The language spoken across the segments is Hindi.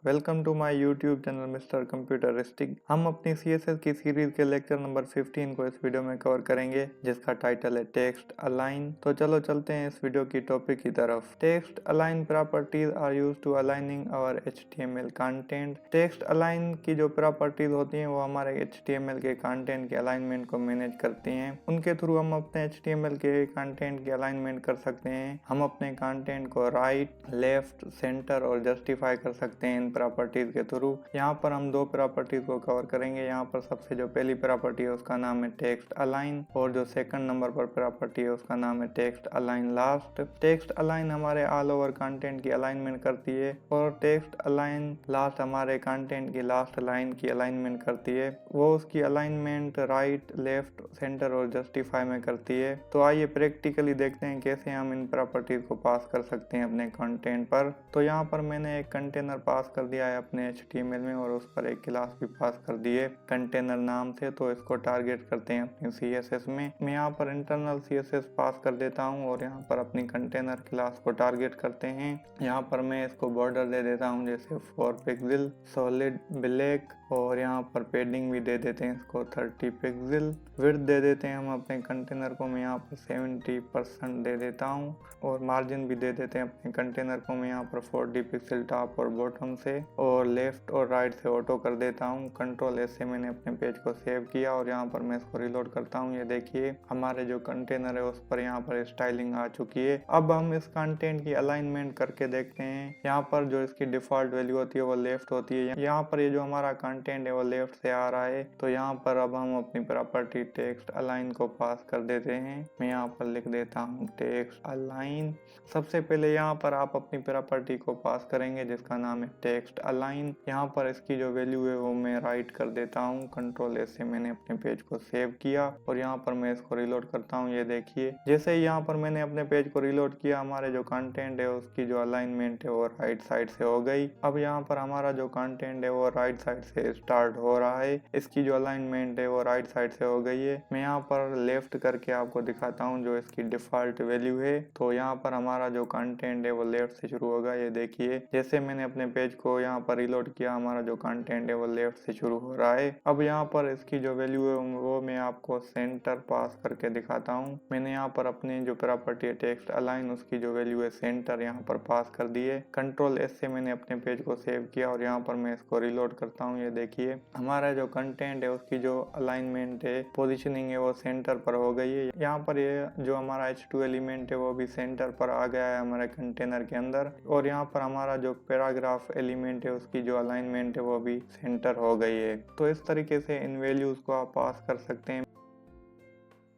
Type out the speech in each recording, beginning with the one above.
Welcome to my YouTube channel mister computeristic. हम अपनी CSS की सीरीज के लेक्चर नंबर 15 को इस वीडियो में कवर करेंगे, जिसका टाइटल है टेक्स्ट अलाइन। तो चलो चलते हैं इस वीडियो की टॉपिक की तरफ। Text align properties are used to aligning our HTML content. Text align की जो प्रॉपर्टीज होती हैं वो हमारे HTML के कंटेंट के अलाइनमेंट को मैनेज करती हैं। उनके थ्रू हम अपने HTML के कंटेंट के अलाइनमेंट कर सकते हैं। हम अपने कंटेंट को राइट, लेफ्ट, सेंटर और जस्टिफाई कर सकते हैं इन प्रॉपर्टीज के थ्रू। यहाँ पर हम दो प्रॉपर्टीज को कवर करेंगे। यहाँ पर सबसे जो पहली प्रॉपर्टी है उसका नाम है टेक्स्ट अलाइन, और जो सेकंड नंबर पर प्रॉपर्टी है उसका नाम है text align last. Text align हमारे ऑल ओवर कंटेंट की अलाइनमेंट करती है, और टेक्स्ट अलाइन लास्ट हमारे कंटेंट की लास्ट लाइन की अलाइनमेंट करती है। वो उसकी अलाइनमेंट राइट, लेफ्ट, सेंटर और जस्टिफाई में करती है। तो आइए प्रैक्टिकली देखते हैं कैसे हम इन प्रॉपर्टीज को पास कर सकते हैं अपने कंटेंट पर। तो यहाँ पर मैंने एक कंटेनर पास कर दिया है अपने HTML में, और उस पर एक क्लास भी पास कर दी है कंटेनर नाम से। तो इसको टारगेट करते हैं अपनी CSS में। मैं यहाँ पर इंटरनल CSS पास कर देता हूँ, और यहाँ पर अपनी कंटेनर क्लास को टारगेट करते हैं। यहाँ पर मैं इसको बॉर्डर दे देता हूँ, जैसे 4 पिक्सल, सॉलिड ब्लैक, और यहाँ पर पेडिंग भी दे देते हैं इसको 30 पिक्सल। विड्थ दे देते हैं हम अपने कंटेनर को, मैं यहाँ पर 70% दे देता हूँ, और मार्जिन भी दे देते हैं अपने कंटेनर को मैं यहाँ पर 40 पिक्सल टॉप और बॉटम से, और लेफ्ट और राइट से ऑटो कर देता हूँ। कंट्रोल S से मैंने अपने पेज को सेव किया, और यहाँ पर मैं इसको रिलोड करता हूँ। ये देखिए हमारे जो कंटेनर है उस पर यहाँ पर स्टाइलिंग आ चुकी है। अब हम इस कंटेंट की अलाइनमेंट करके देखते हैं। यहाँ पर जो इसकी डिफॉल्ट वैल्यू होती है वो लेफ्ट होती है। यहाँ पर ये जो हमारा कंटेंट है वो लेफ्ट से आ रहा है। तो यहाँ पर अब हम अपनी प्रॉपर्टी टेक्स्ट अलाइन को पास कर देते हैं। मैं यहाँ पर लिख देता हूँ टेक्स्ट अलाइन। सबसे पहले यहाँ पर आप अपनी प्रॉपर्टी को पास करेंगे जिसका नाम है टेक्स्ट अलाइन। यहाँ पर इसकी जो वैल्यू है वो मैं राइट कर देता हूँ। कंट्रोल S से मैंने अपने पेज को सेव किया, और यहाँ पर मैं इसको रिलोड करता हूँ। ये देखिए जैसे ही यहाँ पर मैंने अपने पेज को रिलोड किया, हमारे जो कंटेंट है उसकी जो अलाइनमेंट है वो राइट साइड से हो गई। अब यहाँ पर हमारा जो कंटेंट है वो राइट साइड से स्टार्ट हो रहा है। इसकी जो अलाइनमेंट है वो राइट साइड से हो गई है। मैं यहाँ पर लेफ्ट करके आपको दिखाता हूँ जो इसकी डिफॉल्ट वैल्यू है। तो यहाँ पर हमारा जो कंटेंट है वो लेफ्ट से शुरू होगा। ये देखिए जैसे मैंने अपने पेज को यहाँ पर रिलोड किया, हमारा जो कंटेंट है वो लेफ्ट से शुरू हो रहा है। अब यहाँ पर इसकी जो वैल्यू है वो मैं आपको सेंटर पास करके दिखाता हूँ। मैंने यहाँ पर अपनी जो प्रॉपर्टी है टेक्स्ट अलाइन, उसकी जो वैल्यू है सेंटर यहाँ पर पास कर दी है। कंट्रोल S से मैंने अपने पेज को सेव किया, और यहाँ पर मैं इसको रिलोड करता हूँ। ये देखिए हमारा जो कंटेंट है उसकी जो अलाइनमेंट है, पोजिशनिंग है वो सेंटर पर हो गई है। यहाँ पर ये जो हमारा H2 एलिमेंट है वो भी सेंटर पर आ गया है हमारे कंटेनर के अंदर, और यहाँ पर हमारा जो पैराग्राफ एलिमेंट है उसकी जो अलाइनमेंट है वो भी सेंटर हो गई है। तो इस तरीके से इन वैल्यूज को आप पास कर सकते हैं।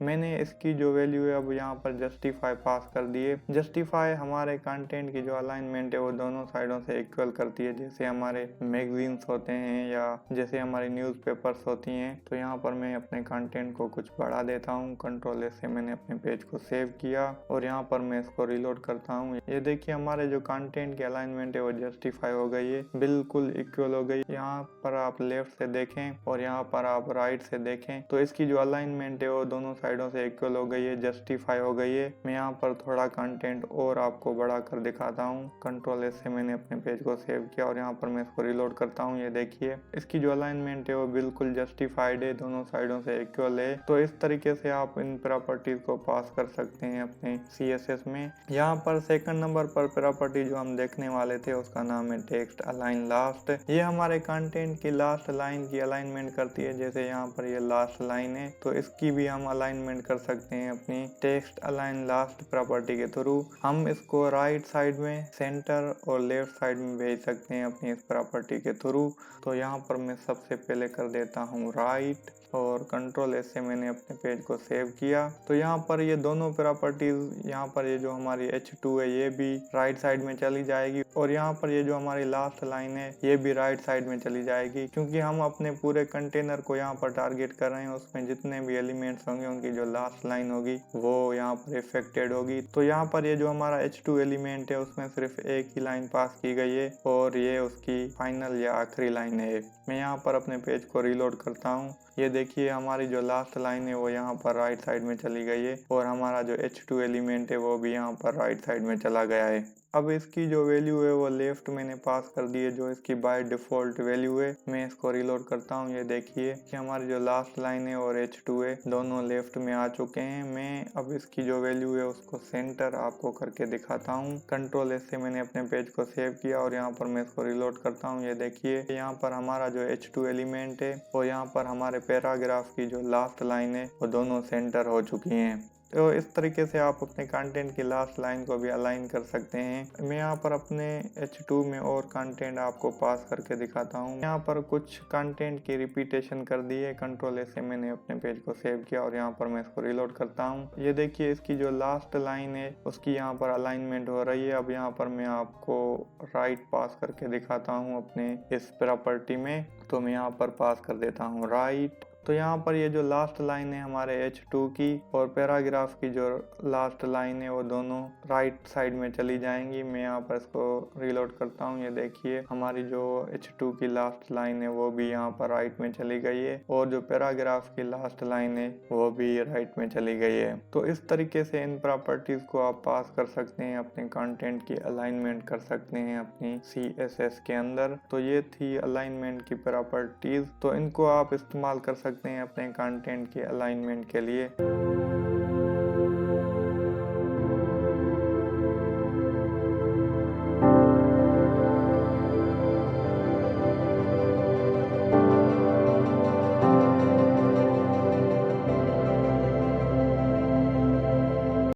मैंने इसकी जो वैल्यू है अब यहाँ पर जस्टिफाई पास कर दिए। जस्टिफाई हमारे कंटेंट की जो अलाइनमेंट है वो दोनों साइडों से इक्वल करती है। जैसे हमारे मैगजीन्स होते हैं या जैसे हमारी न्यूज़पेपर्स होती हैं। तो यहाँ पर मैं अपने कंटेंट को कुछ बढ़ा देता हूँ। कंट्रोल S से मैंने अपने पेज को सेव किया, और यहाँ पर मैं इसको रिलोड करता हूँ। ये देखिए हमारे जो कंटेंट की अलाइनमेंट है वो जस्टिफाई हो गई है, बिल्कुल इक्वल हो गई। यहाँ पर आप लेफ्ट से देखें और यहाँ पर आप राइट से देखें तो इसकी जो अलाइनमेंट है वो दोनों साइडों से इक्वल हो गई है, जस्टिफाई हो गई है। मैं यहाँ पर थोड़ा कंटेंट और आपको बढ़ा कर दिखाता हूँ। कंट्रोल S से मैंने अपने पेज को सेव किया, और यहाँ पर मैं इसको रिलोड करता हूँ। ये देखिए इसकी जो अलाइनमेंट है वो बिल्कुल जस्टिफाइड है, दोनों साइडों से इक्वल है। तो इस तरीके से आप इन प्रॉपर्टीज को पास कर सकते हैं अपने CSS में। यहाँ पर सेकंड नंबर पर प्रॉपर्टी जो हम देखने वाले थे उसका नाम है टेक्स्ट अलाइन लास्ट। ये हमारे कंटेंट की लास्ट लाइन की अलाइनमेंट करती है। जैसे यहाँ पर ये लास्ट लाइन है तो इसकी भी हम अलाइनमेंट कर सकते हैं अपनी टेक्स्ट अलाइन लास्ट प्रॉपर्टी के थ्रू। हम इसको राइट साइड में, सेंटर और लेफ्ट साइड में भेज सकते हैं अपनी इस प्रॉपर्टी के थ्रू। तो यहाँ पर मैं सबसे पहले कर देता हूँ राइट, और कंट्रोल S से मैंने अपने पेज को सेव किया। तो यहाँ पर ये दोनों प्रॉपर्टीज, यहाँ पर ये जो हमारी H2 है ये भी राइट साइड में चली जाएगी, और यहाँ पर ये जो हमारी लास्ट लाइन है ये भी राइट साइड में चली जाएगी। क्योंकि हम अपने पूरे कंटेनर को यहाँ पर टारगेट कर रहे हैं, उसमें जितने भी एलिमेंट्स होंगे उनकी जो लास्ट लाइन होगी वो यहाँ पर इफेक्टेड होगी। तो यहाँ पर ये जो हमारा H2 एलिमेंट है उसमें सिर्फ एक ही लाइन पास की गई है, और ये उसकी फाइनल या आखिरी लाइन है। मैं यहाँ पर अपने पेज को रिलोड करता हूँ। ये देखिए हमारी जो लास्ट लाइन है वो यहाँ पर राइट साइड में चली गई है, और हमारा जो H2 एलिमेंट है वो भी यहाँ पर राइट साइड में चला गया है। अब इसकी जो वैल्यू है वो लेफ्ट मैंने पास कर दी है, जो इसकी बाय डिफॉल्ट वैल्यू है। मैं इसको रीलोड करता हूँ। ये देखिए कि हमारी जो लास्ट लाइन है और H2 है दोनों लेफ्ट में आ चुके हैं। मैं अब इसकी जो वैल्यू है उसको सेंटर आपको करके दिखाता हूँ। कंट्रोल S से मैंने अपने पेज को सेव किया और यहाँ पर मैं इसको रीलोड करता हूँ। ये देखिए यहाँ पर हमारा जो H2 एलिमेंट है और यहाँ पर हमारे पैराग्राफ की जो लास्ट लाइन है वो दोनों सेंटर हो चुकी हैं। तो इस तरीके से आप अपने कंटेंट की लास्ट लाइन को भी अलाइन कर सकते हैं। मैं यहाँ पर अपने H2 में और कंटेंट आपको पास करके दिखाता हूँ। यहाँ पर कुछ कंटेंट की रिपीटेशन कर दी है। कंट्रोल S से मैंने अपने पेज को सेव किया और यहाँ पर मैं इसको रीलोड करता हूँ। ये देखिए इसकी जो लास्ट लाइन है उसकी यहाँ पर अलाइनमेंट हो रही है। अब यहाँ पर मैं आपको राइट पास करके दिखाता हूँ अपने इस प्रॉपर्टी में। तो मैं यहाँ पर पास कर देता हूँ राइट। तो यहाँ पर ये जो लास्ट लाइन है हमारे H2 की और पैराग्राफ की जो लास्ट लाइन है वो दोनों राइट साइड में चली जाएंगी। मैं यहाँ पर इसको रीलोड करता हूँ। ये देखिए हमारी जो H2 की लास्ट लाइन है वो भी यहाँ पर राइट में चली गई है और जो पैराग्राफ की लास्ट लाइन है वो भी राइट में चली गई है। तो इस तरीके से इन प्रॉपर्टीज को आप पास कर सकते हैं, अपने कंटेंट की अलाइनमेंट कर सकते हैं अपनी CSS के अंदर। तो ये थी अलाइनमेंट की प्रॉपर्टीज। तो इनको आप इस्तेमाल कर सकते हैं अपने कंटेंट के अलाइनमेंट के लिए।